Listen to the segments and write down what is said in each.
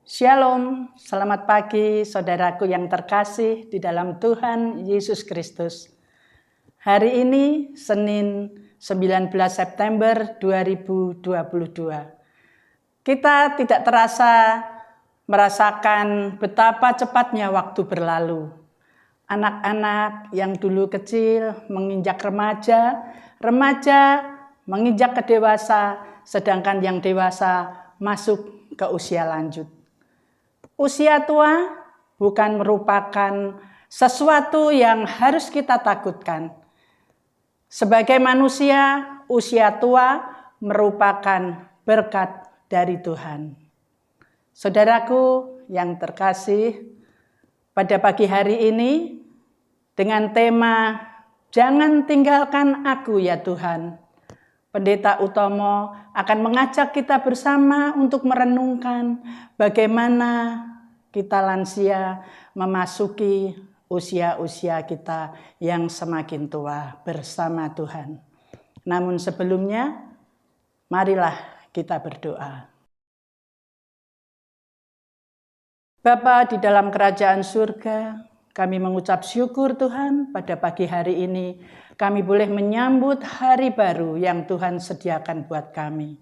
Shalom, selamat pagi saudaraku yang terkasih di dalam Tuhan Yesus Kristus. Hari ini Senin 19 September 2022. Kita tidak terasa merasakan betapa cepatnya waktu berlalu. Anak-anak yang dulu kecil menginjak remaja, remaja menginjak ke dewasa, sedangkan yang dewasa masuk ke usia lanjut. Usia tua bukan merupakan sesuatu yang harus kita takutkan. Sebagai manusia, usia tua merupakan berkat dari Tuhan. Saudaraku yang terkasih, pada pagi hari ini dengan tema "Jangan tinggalkan aku ya Tuhan", Pendeta Utomo akan mengajak kita bersama untuk merenungkan bagaimana kita lansia memasuki usia-usia kita yang semakin tua bersama Tuhan. Namun sebelumnya, marilah kita berdoa. Bapa di dalam kerajaan surga, kami mengucap syukur Tuhan pada pagi hari ini kami boleh menyambut hari baru yang Tuhan sediakan buat kami.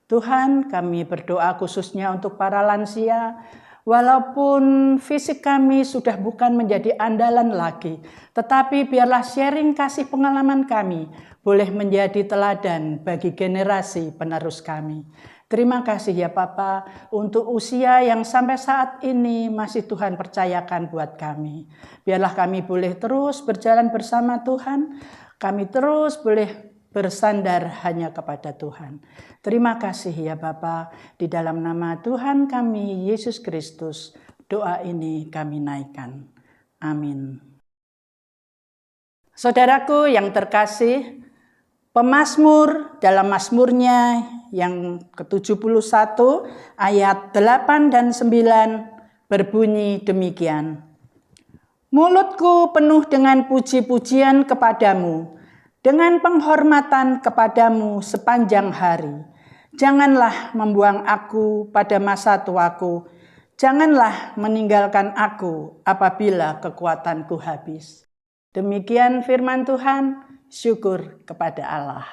Tuhan, kami berdoa khususnya untuk para lansia, walaupun fisik kami sudah bukan menjadi andalan lagi, tetapi biarlah sharing kasih pengalaman kami boleh menjadi teladan bagi generasi penerus kami. Terima kasih ya Papa untuk usia yang sampai saat ini masih Tuhan percayakan buat kami. Biarlah kami boleh terus berjalan bersama Tuhan, kami terus boleh bersandar hanya kepada Tuhan. Terima kasih ya Bapa, di dalam nama Tuhan kami Yesus Kristus, doa ini kami naikkan. Amin. Saudaraku yang terkasih, pemazmur dalam mazmurnya yang ke-71 ayat 8 dan 9 berbunyi demikian. Mulutku penuh dengan puji-pujian kepadamu, dengan penghormatan kepadamu sepanjang hari. Janganlah membuang aku pada masa tuaku, janganlah meninggalkan aku apabila kekuatanku habis. Demikian firman Tuhan, syukur kepada Allah.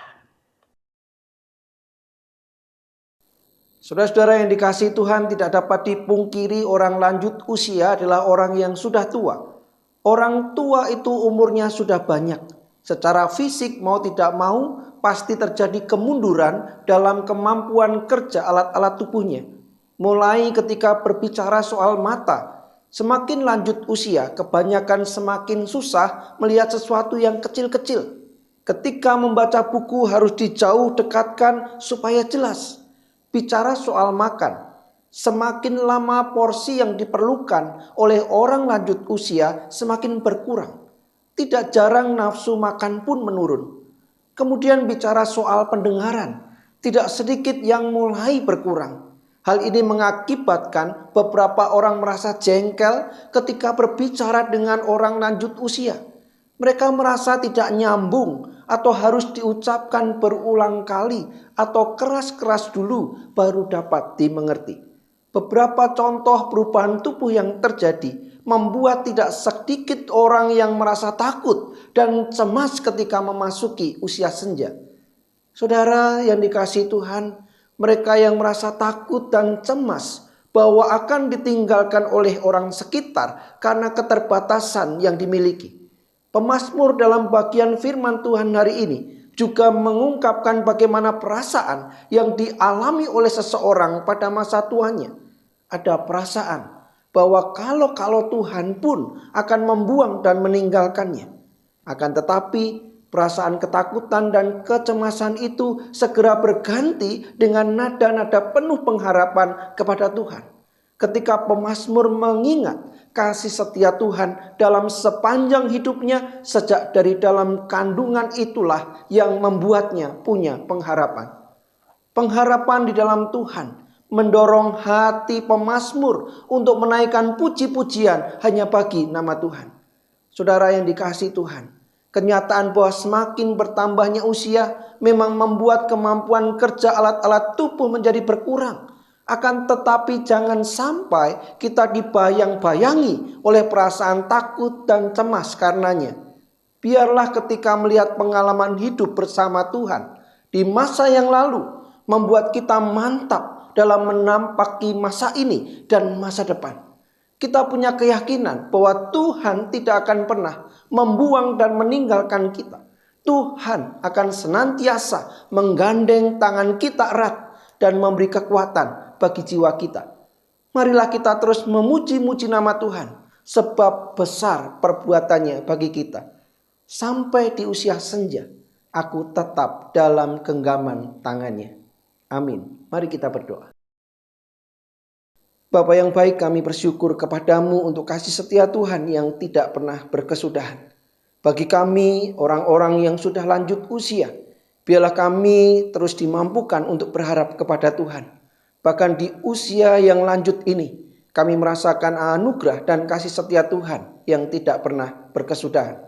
Saudara-saudara yang dikasihi Tuhan, tidak dapat dipungkiri orang lanjut usia adalah orang yang sudah tua. Orang tua itu umurnya sudah banyak. Secara fisik mau tidak mau pasti terjadi kemunduran dalam kemampuan kerja alat-alat tubuhnya. Mulai ketika berbicara soal mata, semakin lanjut usia kebanyakan semakin susah melihat sesuatu yang kecil-kecil. Ketika membaca buku harus dijauh dekatkan supaya jelas. Bicara soal makan, semakin lama porsi yang diperlukan oleh orang lanjut usia semakin berkurang. Tidak jarang nafsu makan pun menurun. Kemudian bicara soal pendengaran, tidak sedikit yang mulai berkurang. Hal ini mengakibatkan beberapa orang merasa jengkel ketika berbicara dengan orang lanjut usia. Mereka merasa tidak nyambung atau harus diucapkan berulang kali atau keras-keras dulu baru dapat dimengerti. Beberapa contoh perubahan tubuh yang terjadi membuat tidak sedikit orang yang merasa takut dan cemas ketika memasuki usia senja. Saudara yang dikasihi Tuhan, mereka yang merasa takut dan cemas bahwa akan ditinggalkan oleh orang sekitar karena keterbatasan yang dimiliki. Pemazmur dalam bagian firman Tuhan hari ini juga mengungkapkan bagaimana perasaan yang dialami oleh seseorang pada masa tuanya. Ada perasaan bahwa kalau Tuhan pun akan membuang dan meninggalkannya. Akan tetapi perasaan ketakutan dan kecemasan itu segera berganti dengan nada-nada penuh pengharapan kepada Tuhan. Ketika pemazmur mengingat kasih setia Tuhan dalam sepanjang hidupnya, sejak dari dalam kandungan itulah yang membuatnya punya pengharapan. Pengharapan di dalam Tuhan mendorong hati pemazmur untuk menaikkan puji-pujian hanya bagi nama Tuhan. Saudara yang dikasihi Tuhan, kenyataan bahwa semakin bertambahnya usia memang membuat kemampuan kerja alat-alat tubuh menjadi berkurang. Akan tetapi jangan sampai kita dibayang-bayangi oleh perasaan takut dan cemas karenanya. Biarlah ketika melihat pengalaman hidup bersama Tuhan di masa yang lalu membuat kita mantap dalam menampaki masa ini dan masa depan. Kita punya keyakinan bahwa Tuhan tidak akan pernah membuang dan meninggalkan kita. Tuhan akan senantiasa menggandeng tangan kita erat dan memberi kekuatan bagi jiwa kita. Marilah kita terus memuji-muji nama Tuhan, sebab besar perbuatannya bagi kita. Sampai di usia senja, aku tetap dalam genggaman tangannya. Amin. Mari kita berdoa. Bapa yang baik, kami bersyukur kepadamu untuk kasih setia Tuhan yang tidak pernah berkesudahan. Bagi kami, orang-orang yang sudah lanjut usia, biarlah kami terus dimampukan untuk berharap kepada Tuhan. Bahkan di usia yang lanjut ini, kami merasakan anugerah dan kasih setia Tuhan yang tidak pernah berkesudahan.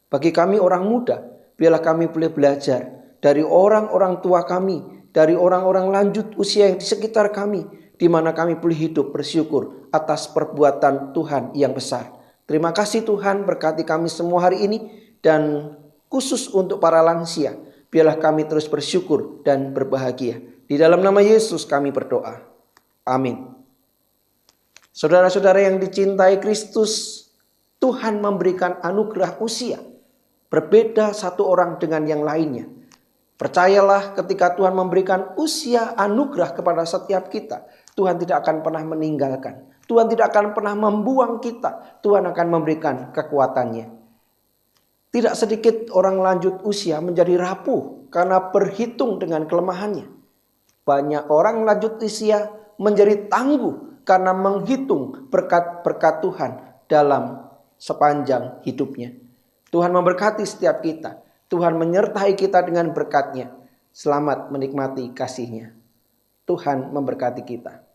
Bagi kami orang muda, biarlah kami boleh belajar dari orang-orang tua kami, dari orang-orang lanjut usia yang di sekitar kami, di mana kami boleh hidup bersyukur atas perbuatan Tuhan yang besar. Terima kasih Tuhan, berkati kami semua hari ini, dan khusus untuk para lansia, biarlah kami terus bersyukur dan berbahagia. Di dalam nama Yesus kami berdoa. Amin. Saudara-saudara yang dicintai Kristus, Tuhan memberikan anugerah usia berbeda satu orang dengan yang lainnya. Percayalah, ketika Tuhan memberikan usia anugerah kepada setiap kita, Tuhan tidak akan pernah meninggalkan. Tuhan tidak akan pernah membuang kita. Tuhan akan memberikan kekuatannya. Tidak sedikit orang lanjut usia menjadi rapuh karena berhitung dengan kelemahannya. Banyak orang lanjut usia menjadi tangguh karena menghitung berkat-berkat Tuhan dalam sepanjang hidupnya. Tuhan memberkati setiap kita. Tuhan menyertai kita dengan berkat-Nya. Selamat menikmati kasih-Nya. Tuhan memberkati kita.